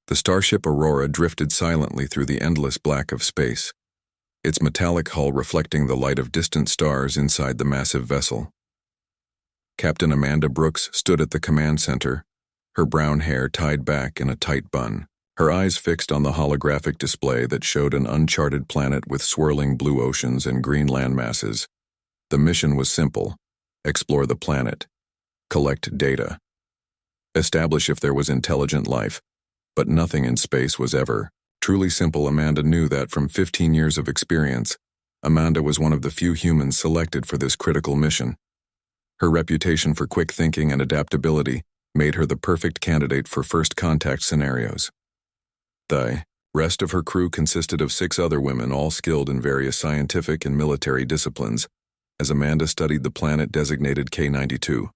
The starship Aurora drifted silently through the endless black of space, its metallic hull reflecting the light of distant stars inside the massive vessel. Captain Amanda Brooks stood at the command center, her brown hair tied back in a tight bun, her eyes fixed on the holographic display that showed an uncharted planet with swirling blue oceans and green land masses. The mission was simple: explore the planet, collect data, establish if there was intelligent life, but nothing in space was ever truly simple. Amanda knew that from 15 years of experience. Amanda was one of the few humans selected for this critical mission. Her reputation for quick thinking and adaptability made her the perfect candidate for first contact scenarios. The rest of her crew consisted of 6 other women, all skilled in various scientific and military disciplines, as Amanda studied the planet designated K-92.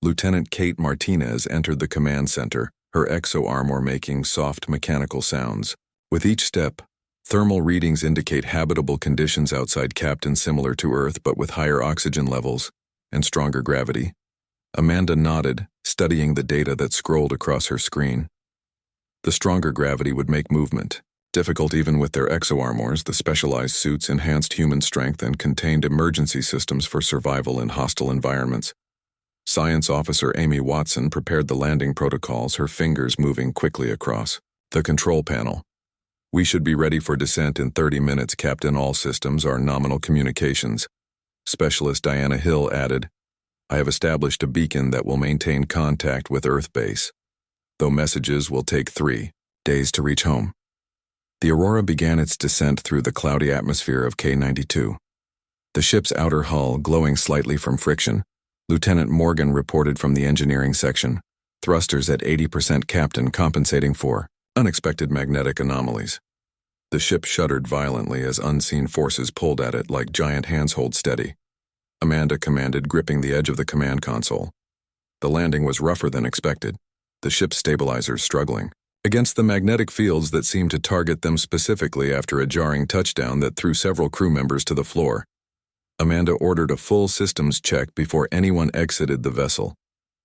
Lieutenant Kate Martinez entered the command center, her exo-armor making soft mechanical sounds. With each step, thermal readings indicate habitable conditions outside Captain, similar to Earth but with higher oxygen levels and stronger gravity. Amanda nodded, studying the data that scrolled across her screen. The stronger gravity would make movement difficult even with their exo-armors. The specialized suits enhanced human strength and contained emergency systems for survival in hostile environments. Science Officer Amy Watson prepared the landing protocols, her fingers moving quickly across the control panel. We should be ready for descent in 30 minutes, Captain. All systems are nominal communications. Specialist Diana Hill added, I have established a beacon that will maintain contact with Earth base, though messages will take 3 days to reach home. The Aurora began its descent through the cloudy atmosphere of K-92. The ship's outer hull glowing slightly from friction. Lieutenant Morgan reported from the engineering section, thrusters at 80%, Captain, compensating for unexpected magnetic anomalies. The ship shuddered violently as unseen forces pulled at it like giant hands. Hold steady, Amanda commanded, gripping the edge of the command console. The landing was rougher than expected, the ship's stabilizers struggling against the magnetic fields that seemed to target them specifically after a jarring touchdown that threw several crew members to the floor. Amanda ordered a full systems check before anyone exited the vessel.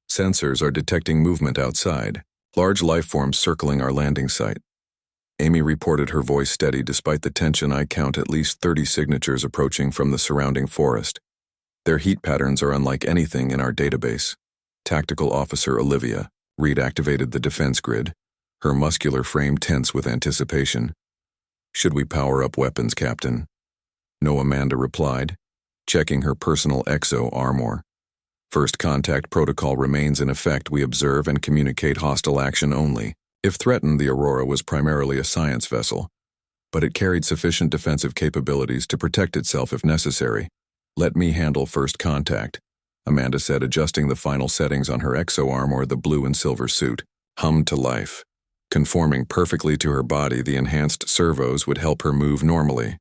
Sensors are detecting movement outside, large life forms circling our landing site. Amy reported, her voice steady despite the tension. I count at least 30 signatures approaching from the surrounding forest. Their heat patterns are unlike anything in our database. Tactical Officer Olivia Reed activated the defense grid, her muscular frame tense with anticipation. Should we power up weapons, Captain? No, Amanda replied, checking her personal exo-armor. First contact protocol remains in effect. We observe and communicate hostile action only. If threatened, the Aurora was primarily a science vessel, but it carried sufficient defensive capabilities to protect itself if necessary. Let me handle first contact, Amanda said, adjusting the final settings on her exo-armor. The blue and silver suit hummed to life. Conforming perfectly to her body, the enhanced servos would help her move normally,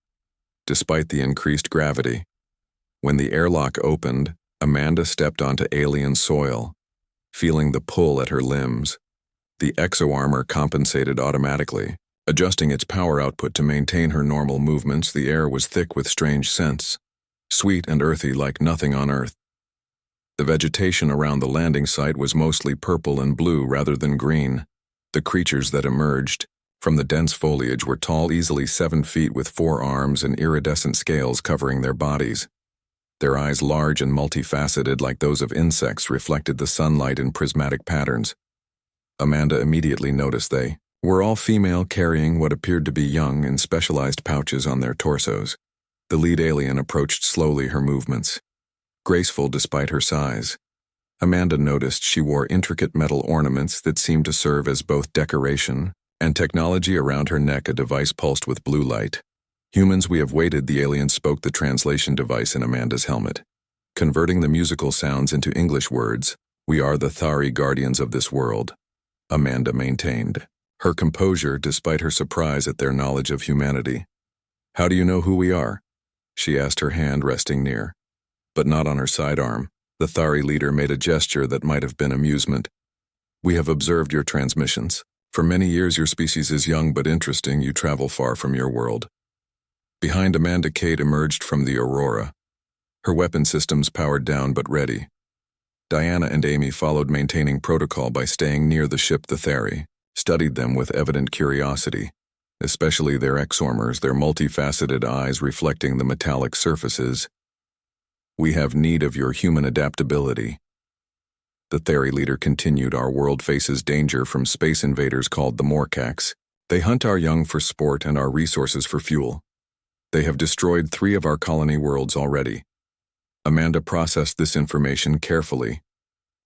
despite the increased gravity. When the airlock opened, Amanda stepped onto alien soil, feeling the pull at her limbs. The exo-armor compensated automatically, adjusting its power output to maintain her normal movements. The air was thick with strange scents, sweet and earthy like nothing on Earth. The vegetation around the landing site was mostly purple and blue rather than green. The creatures that emerged from the dense foliage were tall, easily 7 feet, with 4 arms and iridescent scales covering their bodies. Their eyes, large and multifaceted like those of insects, reflected the sunlight in prismatic patterns. Amanda immediately noticed they were all female, carrying what appeared to be young in specialized pouches on their torsos. The lead alien approached slowly, her movements graceful despite her size. Amanda noticed she wore intricate metal ornaments that seemed to serve as both decoration and technology. Around her neck, a device pulsed with blue light. Humans, we have waited, the alien spoke, the translation device in Amanda's helmet, converting the musical sounds into English words. We are the Thari, guardians of this world, Amanda maintained, her composure despite her surprise at their knowledge of humanity. How do you know who we are? She asked, her hand resting near, but not on her sidearm. The Thari leader made a gesture that might have been amusement. We have observed your transmissions. For many years your species is young but interesting. You travel far from your world. Behind Amanda, Kate emerged from the Aurora, her weapon systems powered down but ready. Diana and Amy followed, maintaining protocol by staying near the ship. The Thari studied them with evident curiosity, especially their exormers, their multifaceted eyes reflecting the metallic surfaces. "We have need of your human adaptability." The Theri leader continued. "Our world faces danger from space invaders called the Morcax. They hunt our young for sport and our resources for fuel. They have destroyed 3 of our colony worlds already." Amanda processed this information carefully,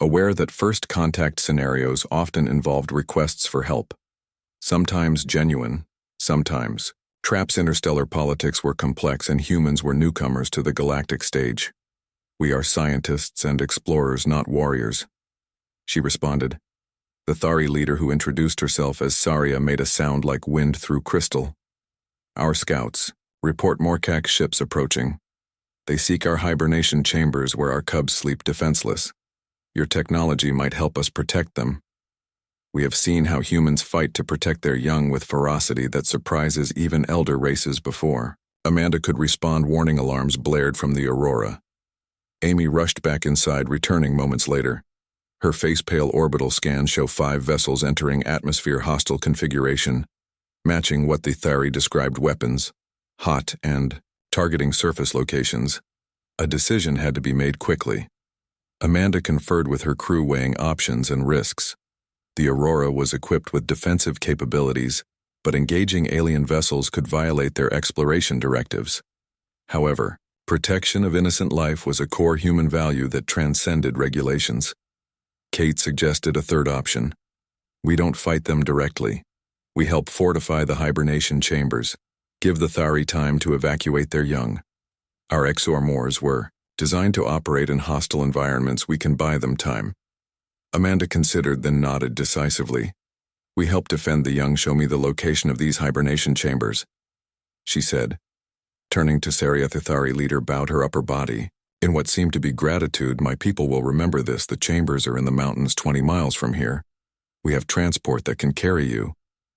aware that first contact scenarios often involved requests for help. Sometimes genuine, sometimes. Trap's interstellar politics were complex and humans were newcomers to the galactic stage. "We are scientists and explorers, not warriors," she responded. The Thari leader, who introduced herself as Saria, made a sound like wind through crystal. "Our scouts report Morcax ships approaching. They seek our hibernation chambers where our cubs sleep defenseless. Your technology might help us protect them. We have seen how humans fight to protect their young with ferocity that surprises even elder races before." Amanda could respond. Warning alarms blared from the Aurora. Amy rushed back inside, returning moments later. Her face-pale orbital scans show 5 vessels entering atmosphere hostile configuration, matching what the Thari described: weapons, hot, and targeting surface locations. A decision had to be made quickly. Amanda conferred with her crew, weighing options and risks. The Aurora was equipped with defensive capabilities, but engaging alien vessels could violate their exploration directives. However, protection of innocent life was a core human value that transcended regulations. Kate suggested a third option. "We don't fight them directly. We help fortify the hibernation chambers, give the Thari time to evacuate their young. Our exormors were designed to operate in hostile environments. We can buy them time." Amanda considered, then nodded decisively. "We help defend the young. Show me the location of these hibernation chambers," she said. Turning to Saria, the Thari leader bowed her upper body. In what seemed to be gratitude, "My people will remember this. The chambers are in the mountains 20 miles from here. We have transport that can carry you."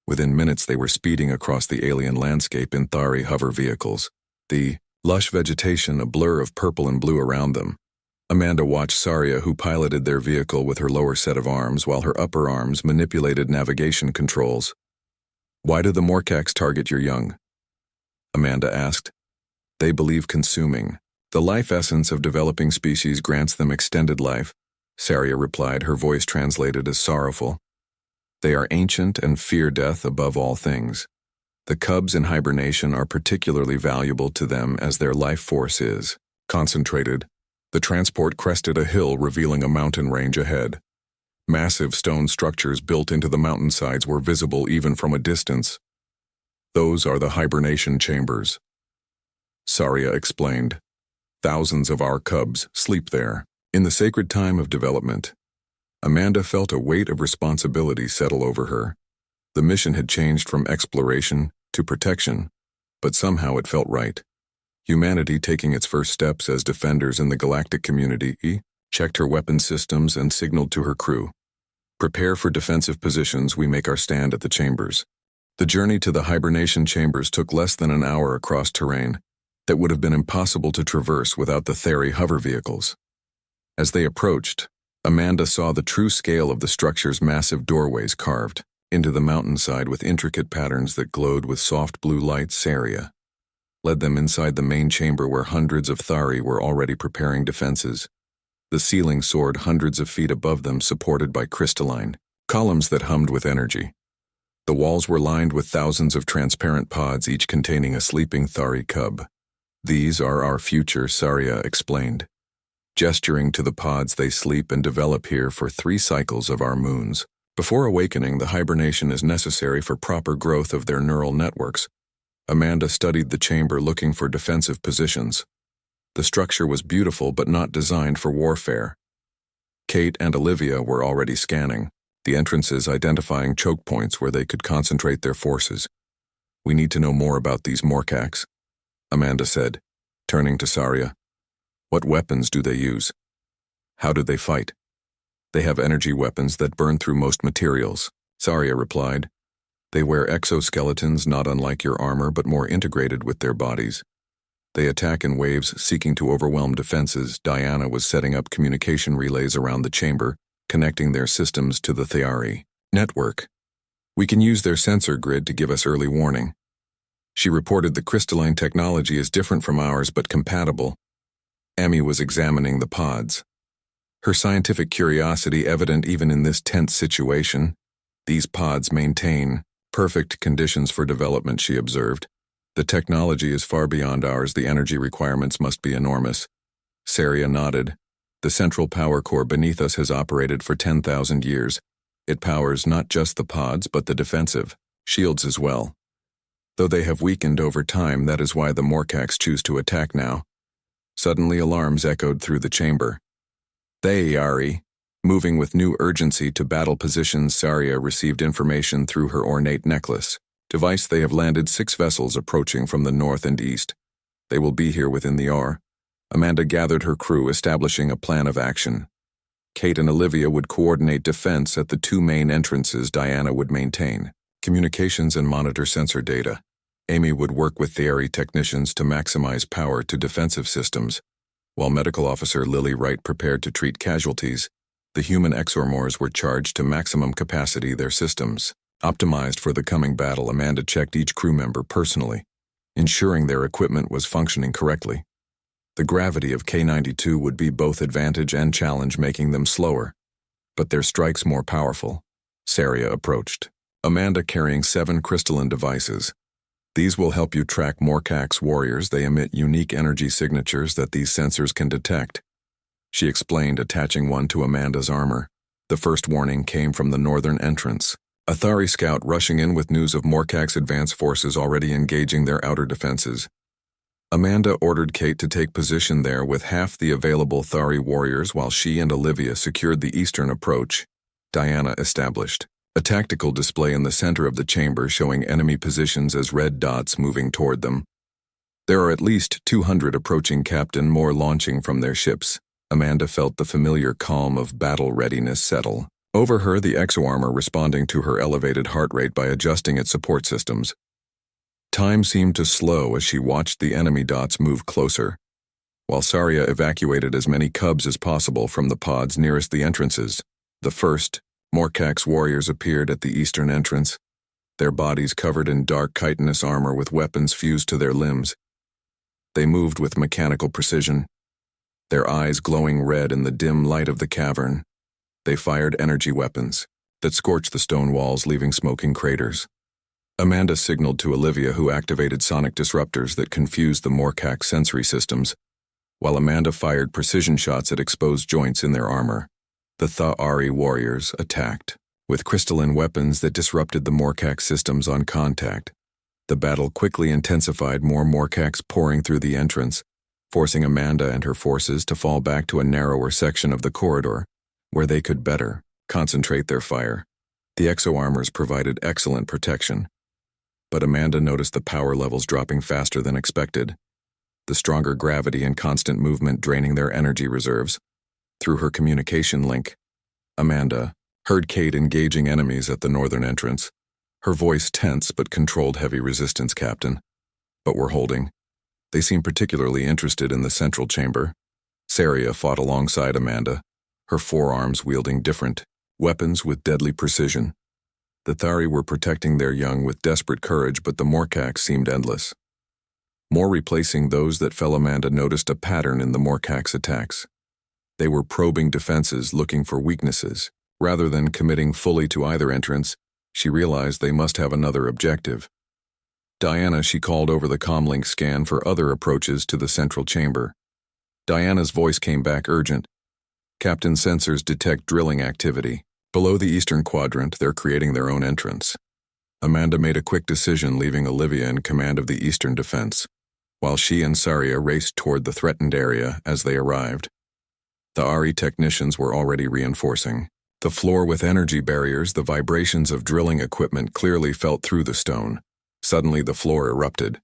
Within minutes they were speeding across the alien landscape in Thari hover vehicles, the lush vegetation a blur of purple and blue around them. Amanda watched Saria, who piloted their vehicle with her lower set of arms while her upper arms manipulated navigation controls. "Why do the Morcax target your young?" Amanda asked. "They believe consuming the life essence of developing species grants them extended life," Saria replied, her voice translated as sorrowful. "They are ancient and fear death above all things. The cubs in hibernation are particularly valuable to them as their life force is concentrated." The transport crested a hill, revealing a mountain range ahead. Massive stone structures built into the mountainsides were visible even from a distance. "Those are the hibernation chambers," Saria explained. "Thousands of our cubs sleep there, in the sacred time of development." Amanda felt a weight of responsibility settle over her. The mission had changed from exploration to protection, but somehow it felt right. Humanity taking its first steps as defenders in the galactic community. Checked her weapon systems and signaled to her crew. "Prepare for defensive positions. We make our stand at the chambers." The journey to the hibernation chambers took less than an hour across terrain that would have been impossible to traverse without the Theri hover vehicles. As they approached, Amanda saw the true scale of the structure's massive doorways carved into the mountainside with intricate patterns that glowed with soft blue light. Saria led them inside the main chamber where hundreds of Thari were already preparing defenses. The ceiling soared hundreds of feet above them, supported by crystalline columns that hummed with energy. The walls were lined with thousands of transparent pods, each containing a sleeping Thari cub. "These are our future," Saria explained. Gesturing to the pods, "They sleep and develop here for 3 cycles of our moons. Before awakening, the hibernation is necessary for proper growth of their neural networks." Amanda studied the chamber, looking for defensive positions. The structure was beautiful but not designed for warfare. Kate and Olivia were already scanning the entrances, identifying choke points where they could concentrate their forces. "We need to know more about these Morcax," Amanda said, turning to Saria. "What weapons do they use? How do they fight?" "They have energy weapons that burn through most materials," Saria replied. "They wear exoskeletons not unlike your armor but more integrated with their bodies. They attack in waves, seeking to overwhelm defenses." Diana was setting up communication relays around the chamber, connecting their systems to the Thari network. We can use their sensor grid to give us early warning. She reported the crystalline technology is different from ours but compatible. Amy was examining the pods. Her scientific curiosity evident even in this tense situation. These pods maintain perfect conditions for development, she observed. The technology is far beyond ours. The energy requirements must be enormous. Saria nodded. The central power core beneath us has operated for 10,000 years. It powers not just the pods but the defensive shields as well. Though they have weakened over time, that is why the Morcax choose to attack now. Suddenly alarms echoed through the chamber. They, Ari, moving with new urgency to battle positions. Saria received information through her ornate necklace. Device, they have landed 6 vessels approaching from the north and east. They will be here within the hour. Amanda gathered her crew, establishing a plan of action. Kate and Olivia would coordinate defense at the 2 main entrances. Diana would maintain communications and monitor sensor data. Amy would work with the Ari technicians to maximize power to defensive systems, while Medical Officer Lily Wright prepared to treat casualties. The human exormors were charged to maximum capacity, their systems optimized for the coming battle. Amanda checked each crew member personally, ensuring their equipment was functioning correctly. The gravity of K-92 would be both advantage and challenge, making them slower, but their strikes more powerful. Saria approached. Amanda carrying 7 crystalline devices. These will help you track Morcax warriors. They emit unique energy signatures that these sensors can detect. She explained, attaching one to Amanda's armor. The first warning came from the northern entrance. A Thari scout rushing in with news of Morcax advance forces already engaging their outer defenses. Amanda ordered Kate to take position there with half the available Thari warriors while she and Olivia secured the eastern approach. Diana established a tactical display in the center of the chamber showing enemy positions as red dots moving toward them. There are at least 200 approaching, Captain, more launching from their ships. Amanda felt the familiar calm of battle readiness settle over her, the exoarmor responding to her elevated heart rate by adjusting its support systems. Time seemed to slow as she watched the enemy dots move closer, while Saria evacuated as many cubs as possible from the pods nearest the entrances. The first Morcax warriors appeared at the eastern entrance, their bodies covered in dark chitinous armor with weapons fused to their limbs. They moved with mechanical precision, their eyes glowing red in the dim light of the cavern. They fired energy weapons that scorched the stone walls, leaving smoking craters. Amanda signaled to Olivia, who activated sonic disruptors that confused the Morcax sensory systems, while Amanda fired precision shots at exposed joints in their armor. The Tha'ari warriors attacked with crystalline weapons that disrupted the Morcax systems on contact. The battle quickly intensified, more Morcax pouring through the entrance, forcing Amanda and her forces to fall back to a narrower section of the corridor, where they could better concentrate their fire. The exoarmors provided excellent protection, but Amanda noticed the power levels dropping faster than expected, the stronger gravity and constant movement draining their energy reserves. Through her communication link, Amanda heard Kate engaging enemies at the northern entrance. Her voice tense but controlled. Heavy resistance, Captain. But we're holding. They seem particularly interested in the central chamber. Saria fought alongside Amanda, her forearms wielding different weapons with deadly precision. The Thari were protecting their young with desperate courage, but the Morcax seemed endless. More replacing those that fell. Amanda noticed a pattern in the Morcax attacks. They were probing defenses, looking for weaknesses. Rather than committing fully to either entrance, she realized they must have another objective. Diana, she called over the comlink scan for other approaches to the central chamber. Diana's voice came back urgent. Captain, sensors detect drilling activity. Below the eastern quadrant, they're creating their own entrance. Amanda made a quick decision, leaving Olivia in command of the eastern defense, while she and Saria raced toward the threatened area. As they arrived, the Ari technicians were already reinforcing the floor with energy barriers. The vibrations of drilling equipment clearly felt through the stone. Suddenly the floor erupted,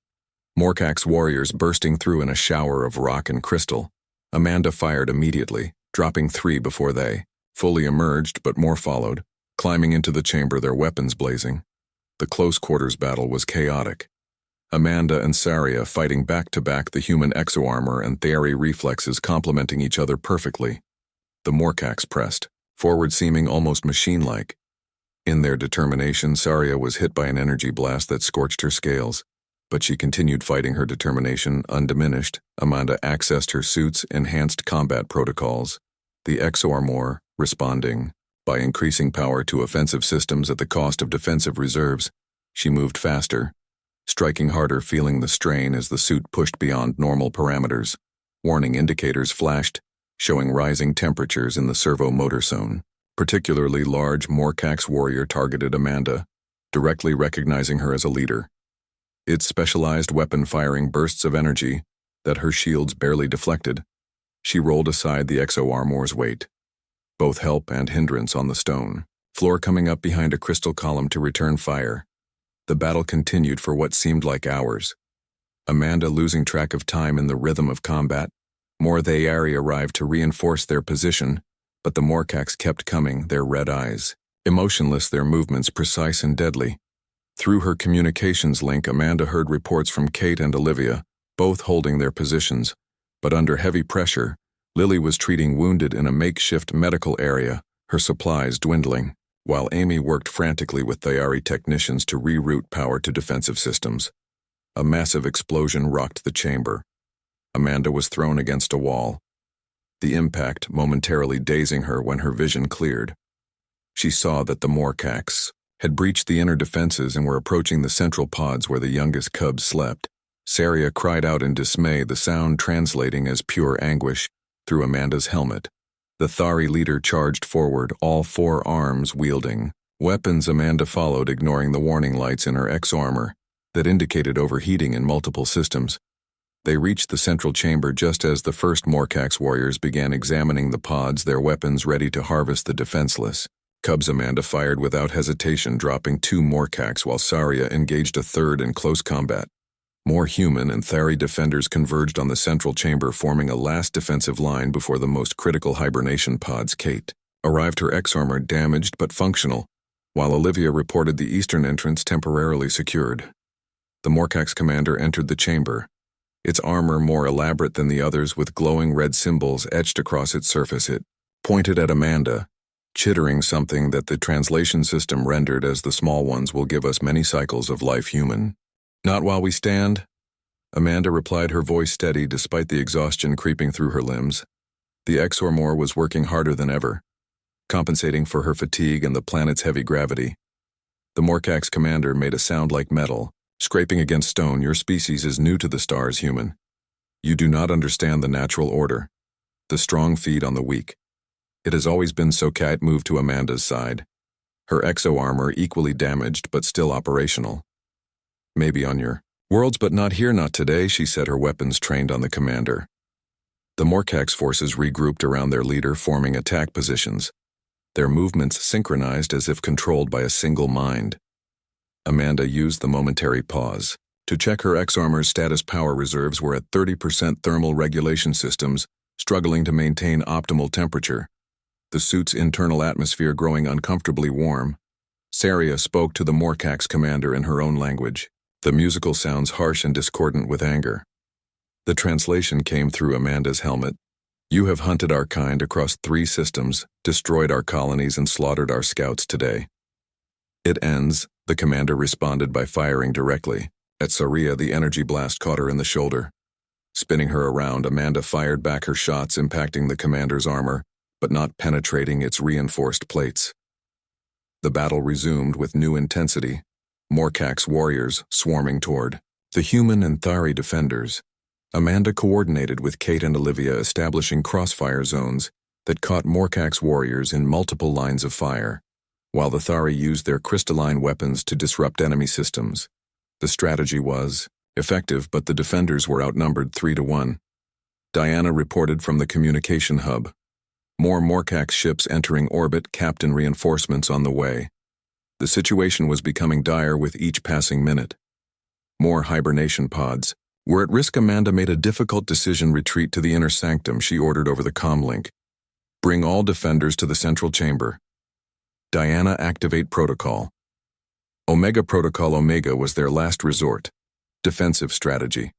Morcax warriors bursting through in a shower of rock and crystal. Amanda fired immediately, dropping 3 before they fully emerged, but more followed, climbing into the chamber, their weapons blazing. The close quarters battle was chaotic. Amanda and Saria fighting back-to-back, the human exoarmor and Thari reflexes complementing each other perfectly. The Morcax pressed forward, seeming almost machine-like. In their determination, Saria was hit by an energy blast that scorched her scales, but she continued fighting her determination undiminished. Amanda accessed her suit's enhanced combat protocols, the ExoArmor responding. By increasing power to offensive systems at the cost of defensive reserves, she moved faster, striking harder, feeling the strain as the suit pushed beyond normal parameters. Warning indicators flashed, showing rising temperatures in the servo motor zone. Particularly large Morcax warrior targeted Amanda, directly recognizing her as a leader. Its specialized weapon firing bursts of energy that her shields barely deflected. She rolled aside the ExoArmor's weight, both help and hindrance on the stone floor, coming up behind a crystal column to return fire. The battle continued for what seemed like hours. Amanda losing track of time in the rhythm of combat. More they arrived to reinforce their position, but the Morcax kept coming, their red eyes emotionless, their movements precise and deadly. Through her communications link, Amanda heard reports from Kate and Olivia, both holding their positions, but under heavy pressure. Lily was treating wounded in a makeshift medical area, her supplies dwindling, while Amy worked frantically with Thayari technicians to reroute power to defensive systems. A massive explosion rocked the chamber. Amanda was thrown against a wall, the impact momentarily dazing her. When her vision cleared, she saw that the Morcax had breached the inner defenses and were approaching the central pods where the youngest cubs slept. Saria cried out in dismay, the sound translating as pure anguish through Amanda's helmet. The Thari leader charged forward, all four arms wielding weapons. Amanda followed, ignoring the warning lights in her ExoArmor that indicated overheating in multiple systems. They reached the central chamber just as the first Morcax warriors began examining the pods, their weapons ready to harvest the defenseless cubs. Amanda fired without hesitation, dropping 2 Morcax while Saria engaged a third in close combat. More human and Thari defenders converged on the central chamber, forming a last defensive line before the most critical hibernation pods. Kate arrived, her ExoArmor damaged but functional, while Olivia reported the eastern entrance temporarily secured. The Morcax commander entered the chamber, its armor more elaborate than the others, with glowing red symbols etched across its surface. It pointed at Amanda, chittering something that the translation system rendered as "the small ones will give us many cycles of life, human." "Not while we stand," Amanda replied, her voice steady despite the exhaustion creeping through her limbs. The ExoArmor was working harder than ever, compensating for her fatigue and the planet's heavy gravity. The Morcax commander made a sound like metal, scraping against stone. "Your species is new to the stars, human. You do not understand the natural order. The strong feed on the weak. It has always been so." Kate moved to Amanda's side, her ExoArmor equally damaged but still operational. "Maybe on your worlds, but not here, not today," she said, her weapons trained on the commander. The Morcax forces regrouped around their leader, forming attack positions, their movements synchronized as if controlled by a single mind. Amanda used the momentary pause to check her ExoArmor's status. Power reserves were at 30%. Thermal regulation systems struggling to maintain optimal temperature, the suit's internal atmosphere growing uncomfortably warm. Saria spoke to the Morcax commander in her own language, the musical sounds harsh and discordant with anger. The translation came through Amanda's helmet. "You have hunted our kind across 3 systems, destroyed our colonies, and slaughtered our scouts today. It ends," the commander responded by firing directly at Saria. The energy blast caught her in the shoulder. Spinning her around, Amanda fired back, her shots impacting the commander's armor, but not penetrating its reinforced plates. The battle resumed with new intensity, Morcax warriors swarming toward the human and Thari defenders. Amanda coordinated with Kate and Olivia, establishing crossfire zones that caught Morcax warriors in multiple lines of fire, while the Thari used their crystalline weapons to disrupt enemy systems. The strategy was effective, but the defenders were outnumbered 3-1. Diana reported from the communication hub. More Morcax ships entering orbit, captain reinforcements on the way. The situation was becoming dire with each passing minute. More hibernation pods were at risk. Amanda made a difficult decision: retreat to the inner sanctum, she ordered over the comlink. "Bring all defenders to the central chamber." Diana, activate protocol. Omega Protocol. Omega was their last resort. Defensive strategy.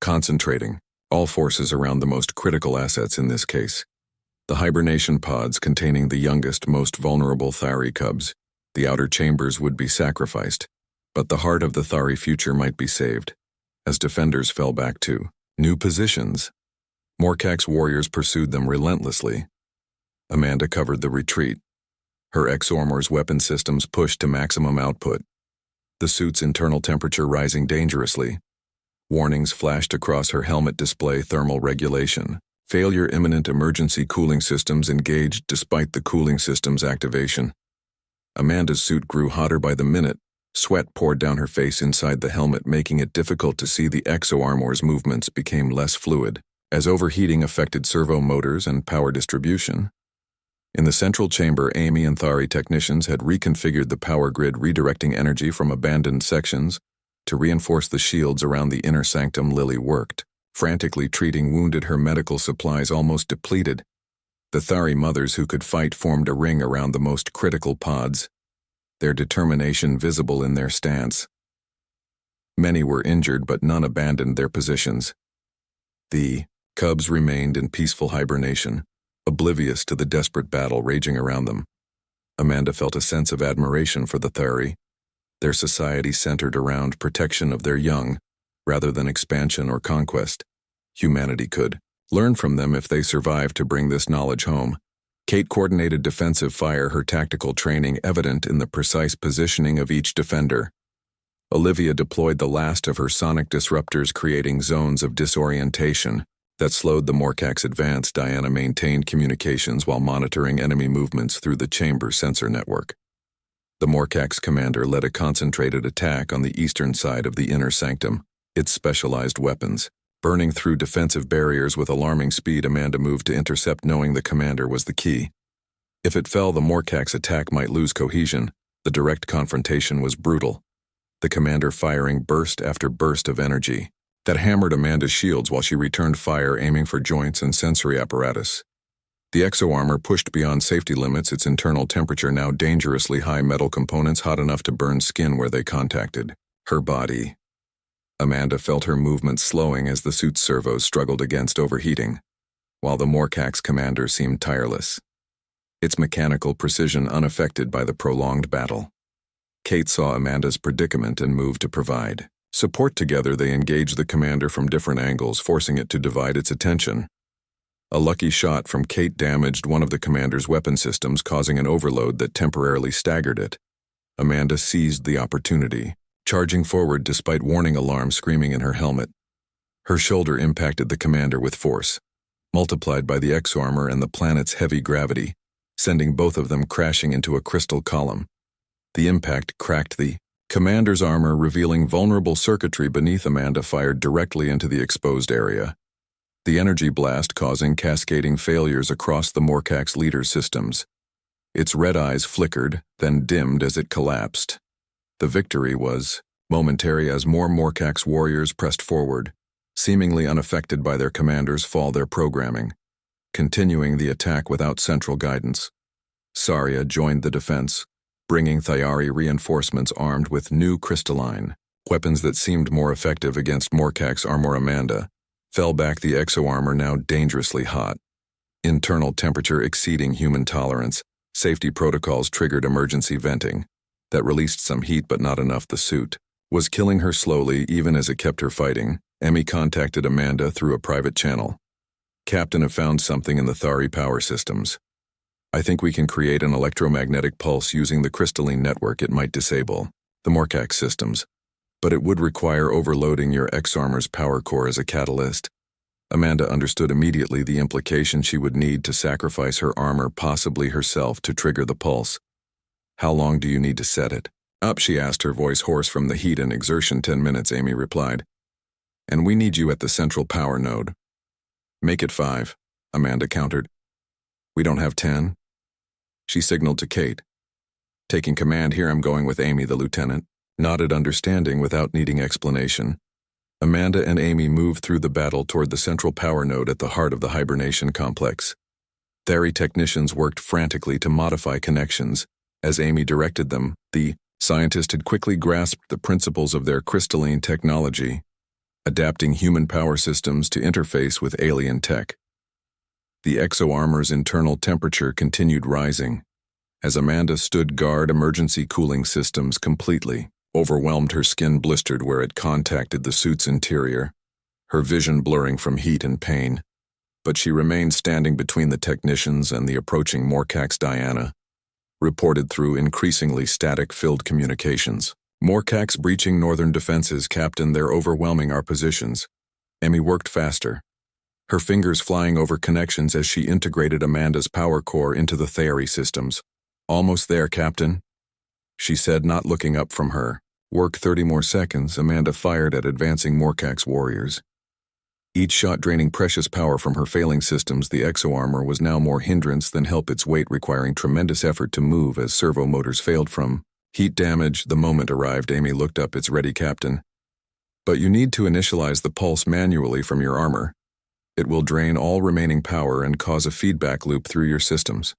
Concentrating all forces around the most critical assets, in this case the hibernation pods containing the youngest, most vulnerable Thari cubs. The outer chambers would be sacrificed, but the heart of the Thari future might be saved, as defenders fell back to new positions. Morcax warriors pursued them relentlessly. Amanda covered the retreat. Her Exormor's weapon systems pushed to maximum output, the suit's internal temperature rising dangerously. Warnings flashed across her helmet display: thermal regulation. Failure imminent, emergency cooling systems engaged despite the cooling system's activation. Amanda's suit grew hotter by the minute. Sweat poured down her face inside the helmet, making it difficult to see. The exo-armor's movements became less fluid, as overheating affected servo motors and power distribution. In the central chamber, Amy and Thari technicians had reconfigured the power grid, redirecting energy from abandoned sections to reinforce the shields around the inner sanctum. Lily worked, frantically treating wounded, her medical supplies almost depleted. The Thari mothers who could fight formed a ring around the most critical pods, their determination visible in their stance. Many were injured, but none abandoned their positions. The cubs remained in peaceful hibernation, oblivious to the desperate battle raging around them. Amanda felt a sense of admiration for the Thari. Their society centered around protection of their young, rather than expansion or conquest. Humanity could learn from them if they survived to bring this knowledge home. Kate coordinated defensive fire, her tactical training evident in the precise positioning of each defender. Olivia deployed the last of her sonic disruptors, creating zones of disorientation that slowed the Morcax advance. Diana maintained communications while monitoring enemy movements through the chamber sensor network. The Morcax commander led a concentrated attack on the eastern side of the inner sanctum, its specialized weapons burning through defensive barriers with alarming speed. Amanda moved to intercept, knowing the commander was the key. If it fell, the Morcax attack might lose cohesion. The direct confrontation was brutal, the commander firing burst after burst of energy that hammered Amanda's shields while she returned fire, aiming for joints and sensory apparatus. The exo-armor pushed beyond safety limits, its internal temperature now dangerously high, metal components hot enough to burn skin where they contacted her body. Amanda felt her movements slowing as the suit's servos struggled against overheating, while the Morcax commander seemed tireless, its mechanical precision unaffected by the prolonged battle. Kate saw Amanda's predicament and moved to provide support. Together they engaged the commander from different angles, forcing it to divide its attention. A lucky shot from Kate damaged one of the commander's weapon systems, causing an overload that temporarily staggered it. Amanda seized the opportunity, charging forward despite warning alarms screaming in her helmet. Her shoulder impacted the commander with force, multiplied by the exo-armor and the planet's heavy gravity, sending both of them crashing into a crystal column. The impact cracked the commander's armor, revealing vulnerable circuitry beneath. Amanda fired directly into the exposed area, the energy blast causing cascading failures across the Morcax leader's systems. Its red eyes flickered, then dimmed as it collapsed. The victory was momentary as more Morcax warriors pressed forward, seemingly unaffected by their commander's fall. Their programming, continuing the attack without central guidance. Saria joined the defense, bringing Thayari reinforcements armed with new crystalline weapons that seemed more effective against Morcax armor. Amanda fell back, the exo-armor now dangerously hot, internal temperature exceeding human tolerance. Safety protocols triggered emergency venting that released some heat, but not enough. The suit was killing her slowly, even as it kept her fighting. Emmy contacted Amanda through a private channel. Captain, have found something in the Thari power systems. I think we can create an electromagnetic pulse using the crystalline network. It might disable the Morcax systems, but it would require overloading your X-Armor's power core as a catalyst. Amanda understood immediately the implication. She would need to sacrifice her armor, possibly herself, to trigger the pulse. How long do you need to set it up? She asked, her voice hoarse from the heat and exertion. 10 minutes, Amy replied. And we need you at the central power node. Make it 5, Amanda countered. We don't have 10? She signaled to Kate. Taking command here, I'm going with Amy. The lieutenant nodded, understanding without needing explanation. Amanda and Amy moved through the battle toward the central power node at the heart of the hibernation complex. Thari technicians worked frantically to modify connections. As Amy directed them, the scientist had quickly grasped the principles of their crystalline technology, adapting human power systems to interface with alien tech. The exo-armor's internal temperature continued rising As Amanda stood guard, emergency cooling systems completely overwhelmed. Her skin blistered where it contacted the suit's interior, her vision blurring from heat and pain. But she remained standing between the technicians and the approaching Morcax. Diana reported through increasingly static-filled communications. "Morcax breaching northern defenses, Captain. They're overwhelming our positions." Amy worked faster, her fingers flying over connections as she integrated Amanda's power core into the theory systems. "Almost there, Captain," she said, not looking up from her work. 30 more seconds. Amanda fired at advancing Morcax warriors, each shot draining precious power from her failing systems. The exo-armor was now more hindrance than help, its weight requiring tremendous effort to move as servo motors failed from heat damage. The moment arrived. Amy looked up. "It's ready, Captain. But you need to initialize the pulse manually from your armor. It will drain all remaining power and cause a feedback loop through your systems."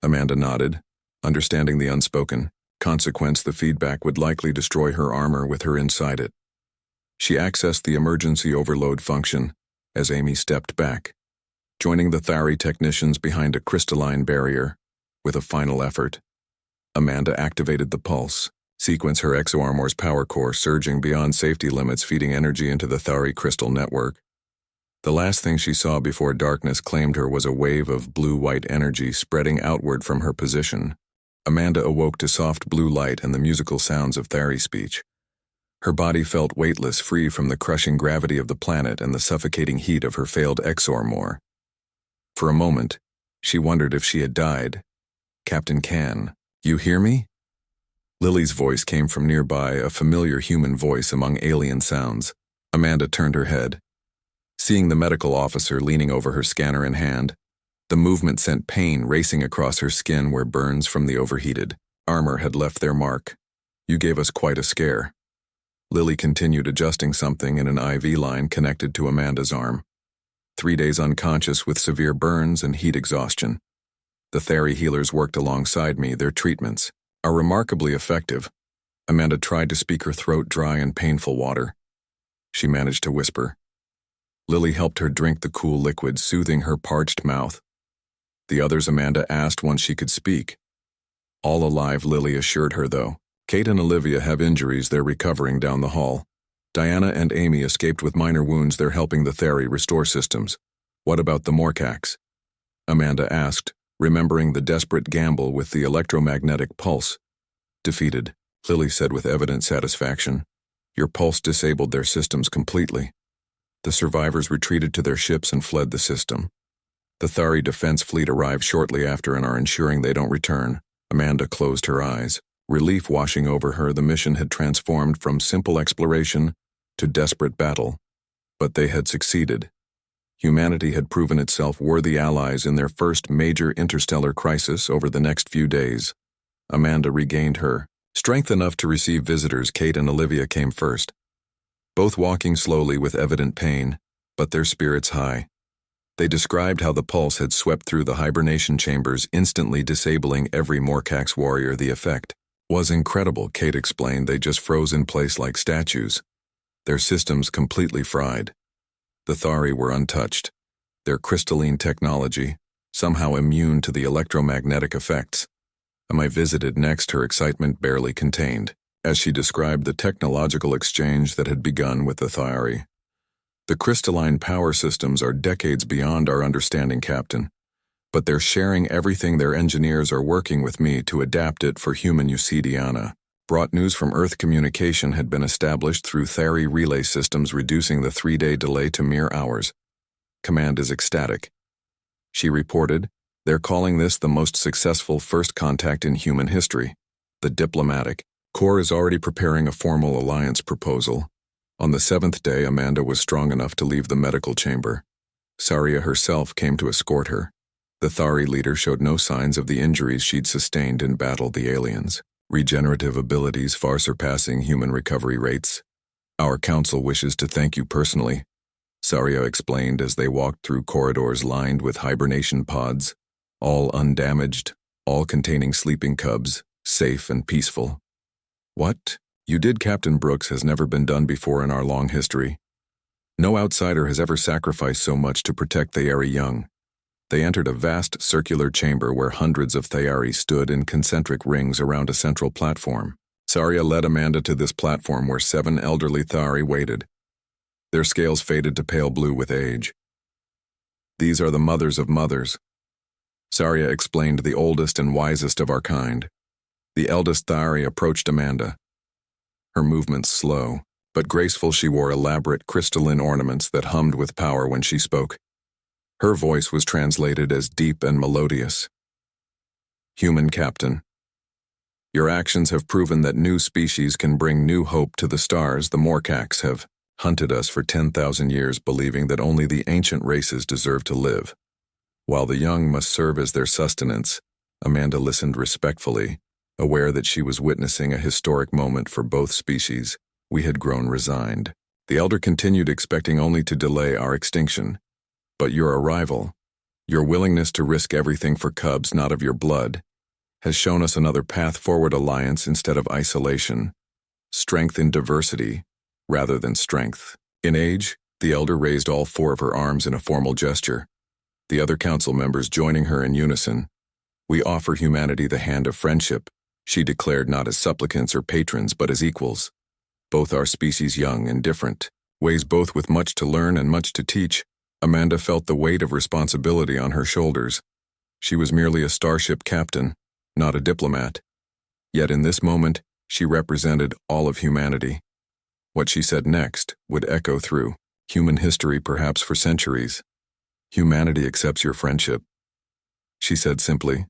Amanda nodded, understanding the unspoken consequence. The feedback would likely destroy her armor with her inside it. She accessed the emergency overload function as Amy stepped back, joining the Thari technicians behind a crystalline barrier. With a final effort, Amanda activated the pulse sequence, her exo-armor's power core surging beyond safety limits, feeding energy into the Thari crystal network. The last thing she saw before darkness claimed her was a wave of blue-white energy spreading outward from her position. Amanda awoke to soft blue light and the musical sounds of Thari speech. Her body felt weightless, free from the crushing gravity of the planet and the suffocating heat of her failed exo-armor. For a moment, she wondered if she had died. "Captain Can, you hear me?" Lily's voice came from nearby, a familiar human voice among alien sounds. Amanda turned her head, seeing the medical officer leaning over her scanner in hand. The movement sent pain racing across her skin where burns from the overheated armor had left their mark. "You gave us quite a scare." Lily continued adjusting something in an IV line connected to Amanda's arm. 3 days unconscious with severe burns and heat exhaustion. The Thari healers worked alongside me. Their treatments are remarkably effective. Amanda tried to speak, her throat dry and painful water. She managed to whisper. Lily helped her drink the cool liquid, soothing her parched mouth. The others, Amanda asked once she could speak. "All alive," Lily assured her, though. "Kate and Olivia have injuries. They're recovering down the hall. Diana and Amy escaped with minor wounds. They're helping the Thari restore systems." "What about the Morcax?" Amanda asked, remembering the desperate gamble with the electromagnetic pulse. "Defeated," Lily said with evident satisfaction. "Your pulse disabled their systems completely. The survivors retreated to their ships and fled the system. The Thari defense fleet arrived shortly after and are ensuring they don't return." Amanda closed her eyes, relief washing over her. The mission had transformed from simple exploration to desperate battle. But they had succeeded. Humanity had proven itself worthy allies in their first major interstellar crisis. Over the next few days, Amanda regained her strength enough to receive visitors. Kate and Olivia came first, both walking slowly with evident pain, but their spirits high. They described how the pulse had swept through the hibernation chambers, instantly disabling every Morcax warrior. "The effect was incredible," Kate explained. "They just froze in place like statues, their systems completely fried. The Thari were untouched, their crystalline technology somehow immune to the electromagnetic effects." I visited next, her excitement barely contained, as she described the technological exchange that had begun with the Thari. "The crystalline power systems are decades beyond our understanding, Captain, but they're sharing everything. Their engineers are working with me to adapt it for human use." Diana brought news from Earth. Communication had been established through Thari relay systems, reducing the 3-day delay to mere hours. "Command is ecstatic," she reported. "They're calling this the most successful first contact in human history." The diplomatic corps is already preparing a formal alliance proposal. On the 7th day, Amanda was strong enough to leave the medical chamber. Saria herself came to escort her. The Thari leader showed no signs of the injuries she'd sustained in battle. The aliens' regenerative abilities far surpassing human recovery rates. "Our council wishes to thank you personally," Saria explained as they walked through corridors lined with hibernation pods, all undamaged, all containing sleeping cubs, safe and peaceful. "What you did, Captain Brooks, has never been done before in our long history. No outsider has ever sacrificed so much to protect the Thari young." They entered a vast circular chamber where hundreds of Thayari stood in concentric rings around a central platform. Saria led Amanda to this platform where 7 elderly Thayari waited. Their scales faded to pale blue with age. These are the mothers of mothers. Saria explained, the oldest and wisest of our kind. The eldest Thayari approached Amanda. Her movements slow, but graceful. She wore elaborate crystalline ornaments that hummed with power when she spoke. Her voice was translated as deep and melodious. Human Captain, your actions have proven that new species can bring new hope to the stars. The Morcax have hunted us for 10,000 years, believing that only the ancient races deserve to live, while the young must serve as their sustenance. Amanda listened respectfully, aware that she was witnessing a historic moment for both species. We had grown resigned. The elder continued, expecting only to delay our extinction. But your arrival, your willingness to risk everything for cubs not of your blood, has shown us another path forward: alliance instead of isolation, strength in diversity rather than strength. In age, the elder raised all 4 of her arms in a formal gesture, the other council members joining her in unison. We offer humanity the hand of friendship, she declared, not as supplicants or patrons but as equals. Both our species, young and different, ways both with much to learn and much to teach. Amanda felt the weight of responsibility on her shoulders. She was merely a starship captain, not a diplomat. Yet in this moment, she represented all of humanity. What she said next would echo through human history, perhaps for centuries. Humanity accepts your friendship. She said simply,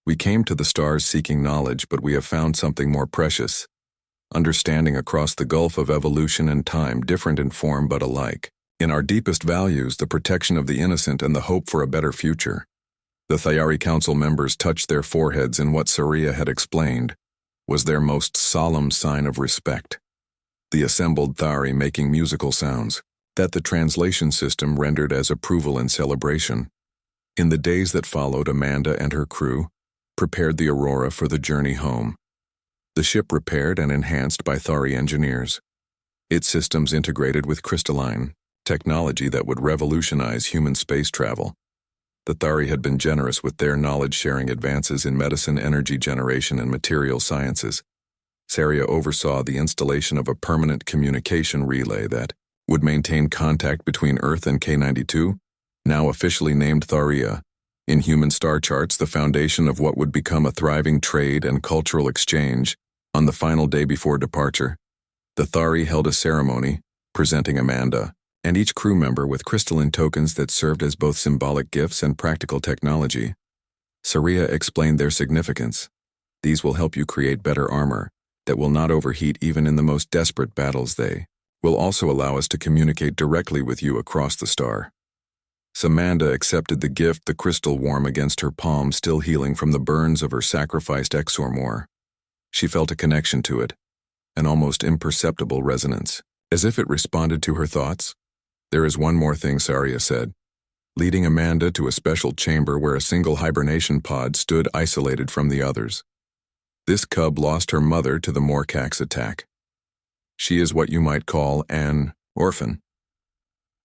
we came to the stars seeking knowledge, but we have found something more precious. Understanding across the gulf of evolution and time, different in form but alike. In our deepest values, the protection of the innocent and the hope for a better future. The Thayari Council members touched their foreheads in what Saria had explained was their most solemn sign of respect. The assembled Thayari making musical sounds that the translation system rendered as approval and celebration. In the days that followed, Amanda and her crew prepared the Aurora for the journey home. The ship repaired and enhanced by Thayari engineers. Its systems integrated with crystalline technology that would revolutionize human space travel. The Thayari had been generous with their knowledge-sharing advances in medicine, energy generation, and material sciences. Saria oversaw the installation of a permanent communication relay that would maintain contact between Earth and K92, now officially named Tharia, in human star charts, the foundation of what would become a thriving trade and cultural exchange. On the final day before departure, the Thayari held a ceremony, presenting Amanda and each crew member with crystalline tokens that served as both symbolic gifts and practical technology. Saria explained their significance. These will help you create better armor that will not overheat even in the most desperate battles. They will also allow us to communicate directly with you across the star. Samanda accepted the gift, the crystal warm against her palm, still healing from the burns of her sacrificed Exormore. She felt a connection to it, an almost imperceptible resonance, as if it responded to her thoughts. There is one more thing, Saria said, leading Amanda to a special chamber where a single hibernation pod stood isolated from the others. This cub lost her mother to the Morcax attack. She is what you might call an orphan.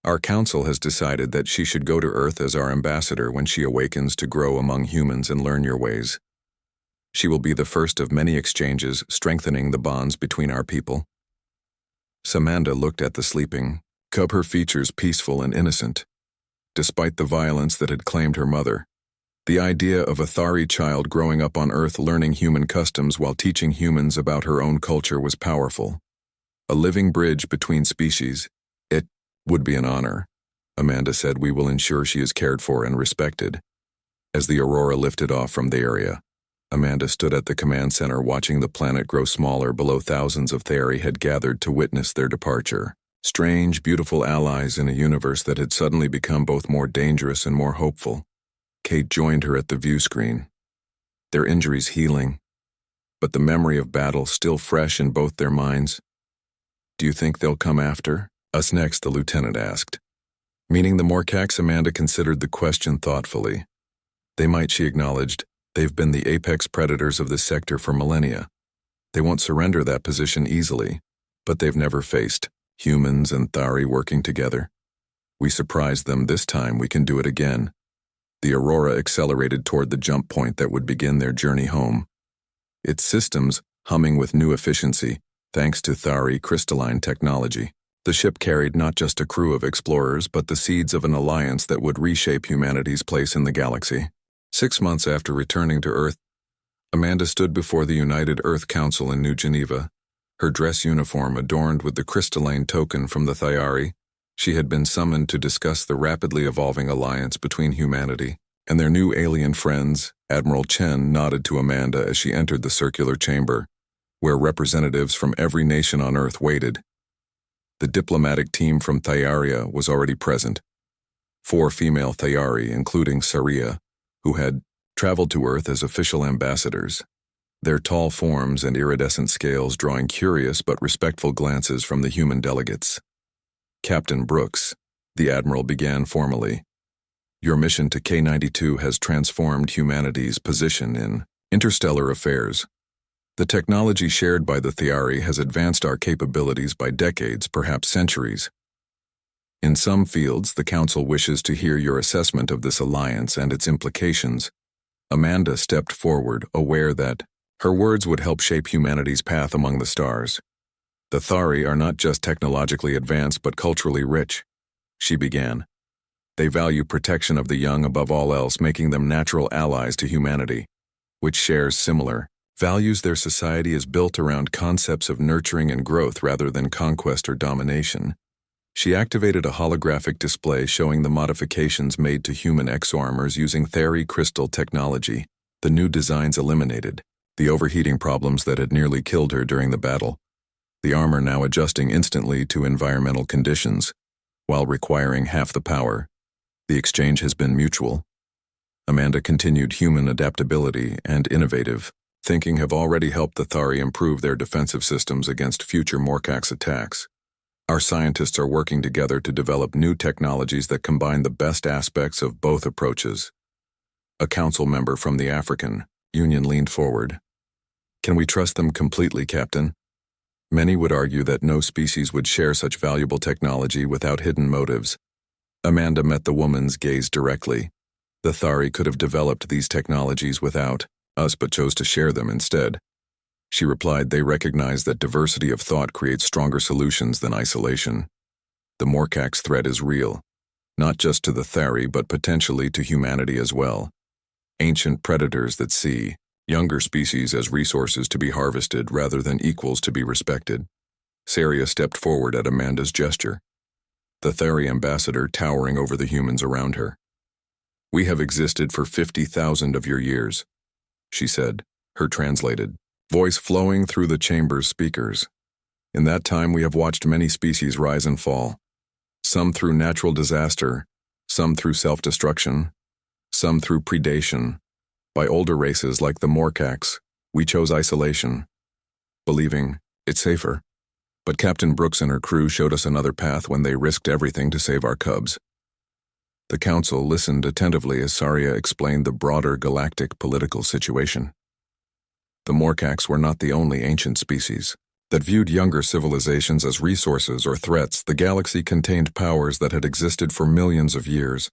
Our council has decided that she should go to Earth as our ambassador when she awakens to grow among humans and learn your ways. She will be the first of many exchanges, strengthening the bonds between our people. Samanda looked at the sleeping cub, her features peaceful and innocent. Despite the violence that had claimed her mother, the idea of a Thayari child growing up on Earth learning human customs while teaching humans about her own culture was powerful. A living bridge between species. It would be an honor, Amanda said. We will ensure she is cared for and respected. As the Aurora lifted off from the area, Amanda stood at the command center watching the planet grow smaller below. Thousands of Thayari had gathered to witness their departure. Strange, beautiful allies in a universe that had suddenly become both more dangerous and more hopeful. Kate joined her at the view screen, their injuries healing, but the memory of battle still fresh in both their minds. Do you think they'll come after us next? The lieutenant asked. Meaning the Morcax? Amanda considered the question thoughtfully. They might, she acknowledged. They've been the apex predators of this sector for millennia. They won't surrender that position easily, but they've never faced humans and Thayari working together. We surprised them this time. We can do it again. The Aurora accelerated toward the jump point that would begin their journey home. Its systems humming with new efficiency, thanks to Thari crystalline technology. The ship carried not just a crew of explorers but the seeds of an alliance that would reshape humanity's place in the galaxy. 6 months after returning to Earth, Amanda stood before the United Earth Council in New Geneva, her dress uniform adorned with the crystalline token from the Thari. She had been summoned to discuss the rapidly evolving alliance between humanity and their new alien friends. Admiral Chen nodded to Amanda as she entered the circular chamber, where representatives from every nation on Earth waited. The diplomatic team from Thayaria was already present. 4 female Thayari, including Saria, who had traveled to Earth as official ambassadors, their tall forms and iridescent scales drawing curious but respectful glances from the human delegates. Captain Brooks, the Admiral began formally. Your mission to K-92 has transformed humanity's position in interstellar affairs. The technology shared by the Thayari has advanced our capabilities by decades, perhaps centuries. In some fields, the Council wishes to hear your assessment of this alliance and its implications. Amanda stepped forward, aware that her words would help shape humanity's path among the stars. The Thari are not just technologically advanced but culturally rich, she began. They value protection of the young above all else, making them natural allies to humanity, which shares similar values. Their society is built around concepts of nurturing and growth rather than conquest or domination. She activated a holographic display showing the modifications made to human exoarmors using Thari crystal technology. The new designs eliminated the overheating problems that had nearly killed her during the battle, the armor now adjusting instantly to environmental conditions, while requiring half the power. The exchange has been mutual. Amanda continued. Human adaptability and innovative thinking have already helped the Thari improve their defensive systems against future Morcax attacks. Our scientists are working together to develop new technologies that combine the best aspects of both approaches. A council member from the African Union leaned forward. Can we trust them completely, Captain? Many would argue that no species would share such valuable technology without hidden motives. Amanda met the woman's gaze directly. The Thari could have developed these technologies without us but chose to share them instead. She replied, they recognize that diversity of thought creates stronger solutions than isolation. The Morcax threat is real, not just to the Thari but potentially to humanity as well. Ancient predators that see younger species as resources to be harvested rather than equals to be respected. Saria stepped forward at Amanda's gesture, the Thari ambassador towering over the humans around her. We have existed for 50,000 of your years, she said, her translated voice flowing through the chamber's speakers. In that time we have watched many species rise and fall, some through natural disaster, some through self-destruction, some through predation. By older races like the Morcax, we chose isolation, believing it's safer. But Captain Brooks and her crew showed us another path when they risked everything to save our cubs. The Council listened attentively as Saria explained the broader galactic political situation. The Morcax were not the only ancient species that viewed younger civilizations as resources or threats. The galaxy contained powers that had existed for millions of years,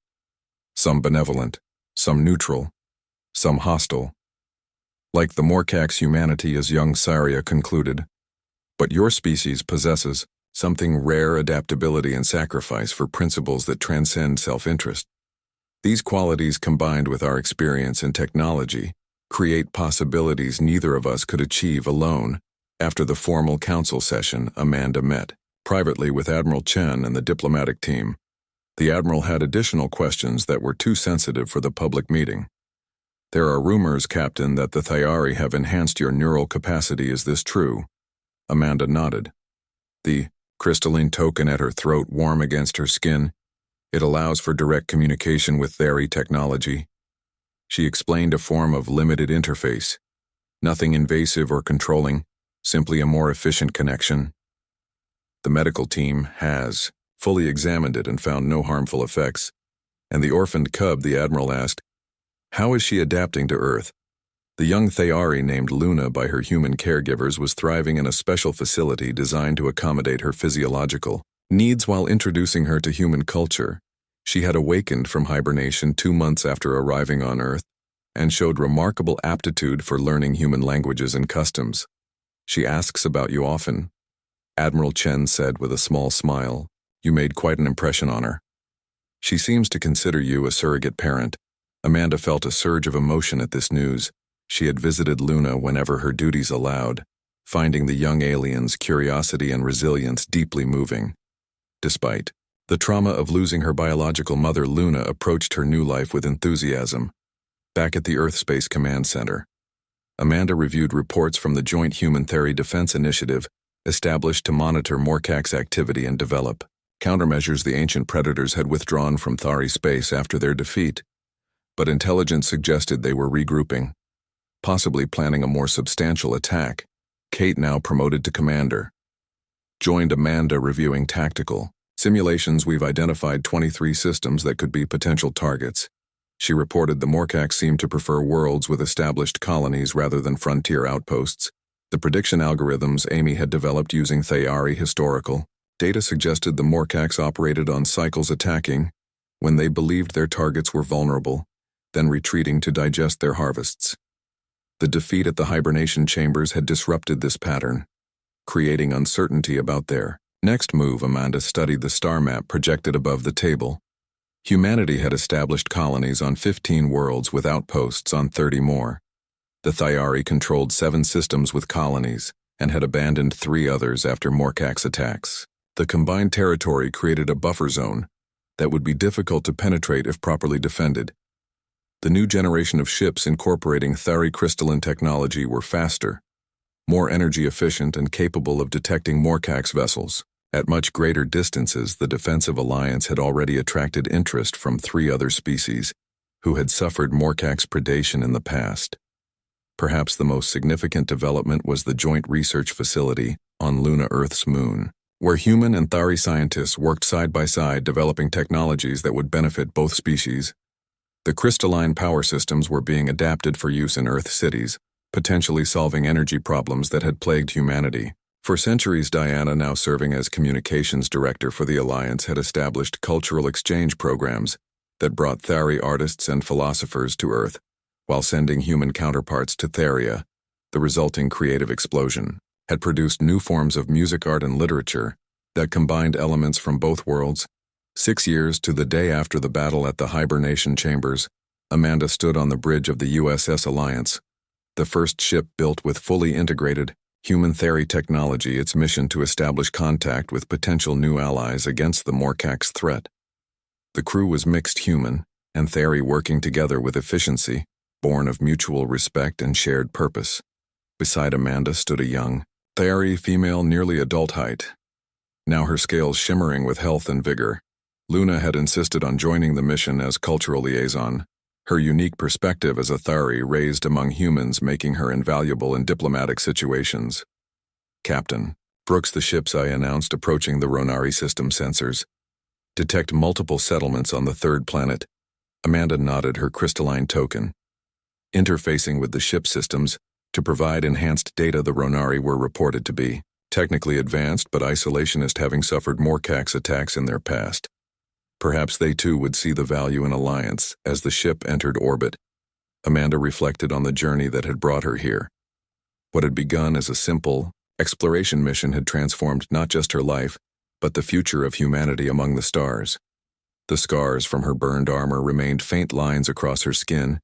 some benevolent, some neutral, some hostile. Like the Morcax, humanity, as young Saria concluded. But your species possesses something rare: adaptability and sacrifice for principles that transcend self-interest. These qualities, combined with our experience and technology, create possibilities neither of us could achieve alone. After the formal council session, Amanda met privately with Admiral Chen and the diplomatic team. The Admiral had additional questions that were too sensitive for the public meeting. There are rumors, Captain, that the Thayari have enhanced your neural capacity. Is this true? Amanda nodded. The crystalline token at her throat warm against her skin. It allows for direct communication with Thari technology. She explained a form of limited interface. Nothing invasive or controlling, simply a more efficient connection. The medical team has fully examined it and found no harmful effects. And the orphaned cub, the Admiral asked, how is she adapting to Earth? The young Thayari, named Luna by her human caregivers, was thriving in a special facility designed to accommodate her physiological needs while introducing her to human culture. She had awakened from hibernation 2 months after arriving on Earth and showed remarkable aptitude for learning human languages and customs. She asks about you often. Admiral Chen said with a small smile, "You made quite an impression on her." She seems to consider you a surrogate parent. Amanda felt a surge of emotion at this news. She had visited Luna whenever her duties allowed, finding the young alien's curiosity and resilience deeply moving. Despite the trauma of losing her biological mother, Luna approached her new life with enthusiasm. Back at the Earth Space Command Center, Amanda reviewed reports from the Joint Human Theory Defense Initiative, established to monitor Morcax activity and develop countermeasures. The ancient predators had withdrawn from Thari space after their defeat, but intelligence suggested they were regrouping, possibly planning a more substantial attack. Kate, now promoted to commander, joined Amanda reviewing tactical simulations. "We've identified 23 systems that could be potential targets." She reported the Morcax seemed to prefer worlds with established colonies rather than frontier outposts. The prediction algorithms Amy had developed using Thayari historical data suggested the Morcax operated on cycles, attacking when they believed their targets were vulnerable, then retreating to digest their harvests. The defeat at the hibernation chambers had disrupted this pattern, creating uncertainty about their next move. Amanda studied the star map projected above the table. Humanity had established colonies on 15 worlds with outposts on 30 more. The Thayari controlled 7 systems with colonies and had abandoned 3 others after Morcax attacks. The combined territory created a buffer zone that would be difficult to penetrate if properly defended. The new generation of ships incorporating Thari crystalline technology were faster, more energy efficient, and capable of detecting Morcax vessels. At much greater distances, the defensive alliance had already attracted interest from 3 other species who had suffered Morcax predation in the past. Perhaps the most significant development was the joint research facility on Luna, Earth's moon, where human and Thari scientists worked side by side developing technologies that would benefit both species. The crystalline power systems were being adapted for use in Earth cities, potentially solving energy problems that had plagued humanity. For centuries, Diana, now serving as communications director for the Alliance, had established cultural exchange programs that brought Thari artists and philosophers to Earth, while sending human counterparts to Theria. The resulting creative explosion had produced new forms of music, art, and literature that combined elements from both worlds. 6 years to the day after the battle at the hibernation chambers, Amanda stood on the bridge of the USS Alliance, the first ship built with fully integrated human Thari technology, its mission to establish contact with potential new allies against the Morcax threat. The crew was mixed human and Thari, working together with efficiency, born of mutual respect and shared purpose. Beside Amanda stood a young Thari female, nearly adult height, now her scales shimmering with health and vigor. Luna had insisted on joining the mission as cultural liaison, her unique perspective as a Thari raised among humans making her invaluable in diplomatic situations. "Captain Brooks," the ship's eye announced, approaching the Ronari system sensors. "Detect multiple settlements on the 3rd planet." Amanda nodded, her crystalline token interfacing with the ship systems to provide enhanced data. The Ronari were reported to be technically advanced but isolationist, having suffered Morcax attacks in their past. Perhaps they too would see the value in alliance. As the ship entered orbit, Amanda reflected on the journey that had brought her here. What had begun as a simple exploration mission had transformed not just her life, but the future of humanity among the stars. The scars from her burned armor remained faint lines across her skin,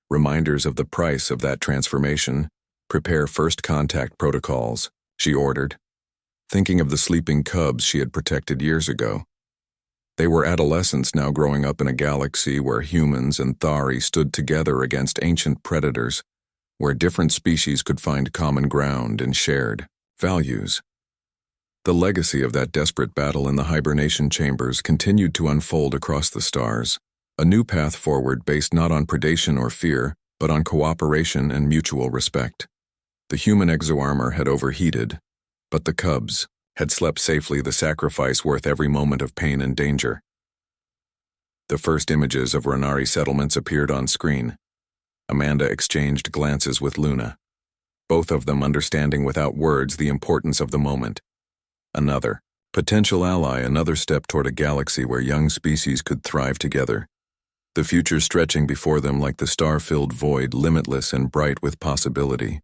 reminders of the price of that transformation. "Prepare first contact protocols," she ordered, thinking of the sleeping cubs she had protected years ago. They were adolescents now, growing up in a galaxy where humans and Thari stood together against ancient predators, where different species could find common ground and shared values. The legacy of that desperate battle in the hibernation chambers continued to unfold across the stars, a new path forward based not on predation or fear, but on cooperation and mutual respect. The human exoarmor had overheated, but the cubs had slept safely, the sacrifice worth every moment of pain and danger. The first images of Ronari settlements appeared on screen. Amanda exchanged glances with Luna, both of them understanding without words the importance of the moment. Another Potential ally, another step toward a galaxy where young species could thrive together. The future stretching before them like the star-filled void, limitless and bright with possibility.